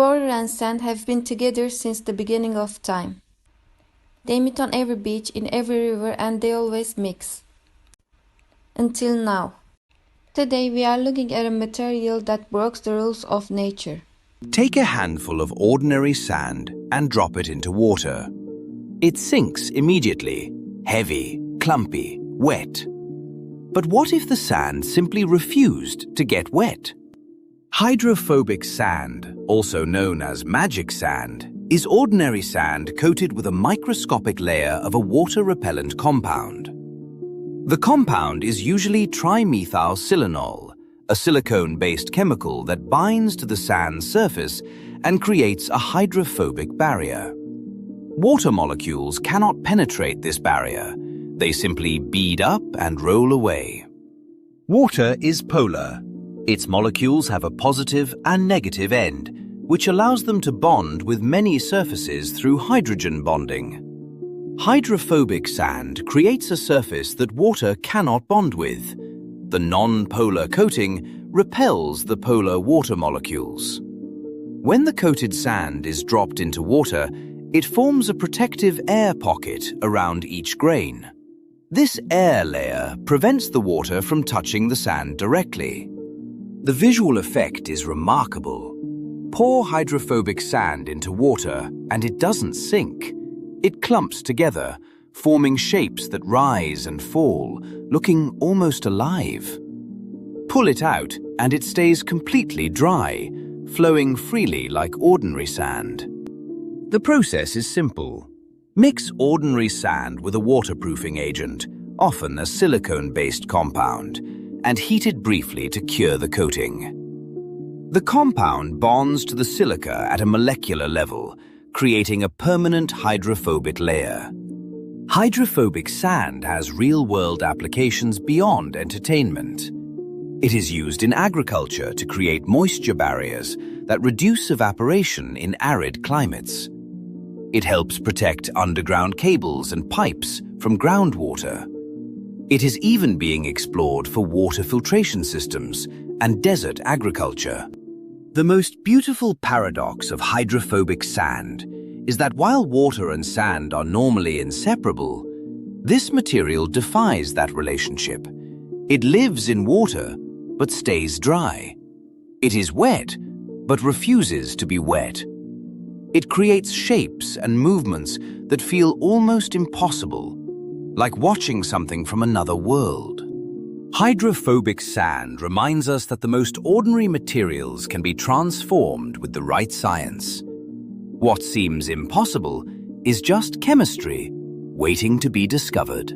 Water and sand have been together since the beginning of time. They meet on every beach, in every river, and they always mix. Until now. Today we are looking at a material that breaks the rules of nature. Take a handful of ordinary sand and drop it into water. It sinks immediately, heavy, clumpy, wet. But what if the sand simply refused to get wet? Hydrophobic sand, also known as magic sand, is ordinary sand coated with a microscopic layer of a water-repellent compound. The compound is usually trimethylsilanol, a silicone-based chemical that binds to the sand's surface and creates a hydrophobic barrier. Water molecules cannot penetrate this barrier. They simply bead up and roll away. Water is polar. Its molecules have a positive and negative end, which allows them to bond with many surfaces through hydrogen bonding. Hydrophobic sand creates a surface that water cannot bond with. The non-polar coating repels the polar water molecules. When the coated sand is dropped into water, it forms a protective air pocket around each grain. This air layer prevents the water from touching the sand directly. The visual effect is remarkable. Pour hydrophobic sand into water and it doesn't sink. It clumps together, forming shapes that rise and fall, looking almost alive. Pull it out and it stays completely dry, flowing freely like ordinary sand. The process is simple. Mix ordinary sand with a waterproofing agent, often a silicone-based compound, and heat it briefly to cure the coating. The compound bonds to the silica at a molecular level, creating a permanent hydrophobic layer. Hydrophobic sand has real-world applications beyond entertainment. It is used in agriculture to create moisture barriers that reduce evaporation in arid climates. It helps protect underground cables and pipes from groundwater. It is even being explored for water filtration systems and desert agriculture. The most beautiful paradox of hydrophobic sand is that while water and sand are normally inseparable, this material defies that relationship. It lives in water, but stays dry. It is wet, but refuses to be wet. It creates shapes and movements that feel almost impossible, like watching something from another world. Hydrophobic sand reminds us that the most ordinary materials can be transformed with the right science. What seems impossible is just chemistry waiting to be discovered.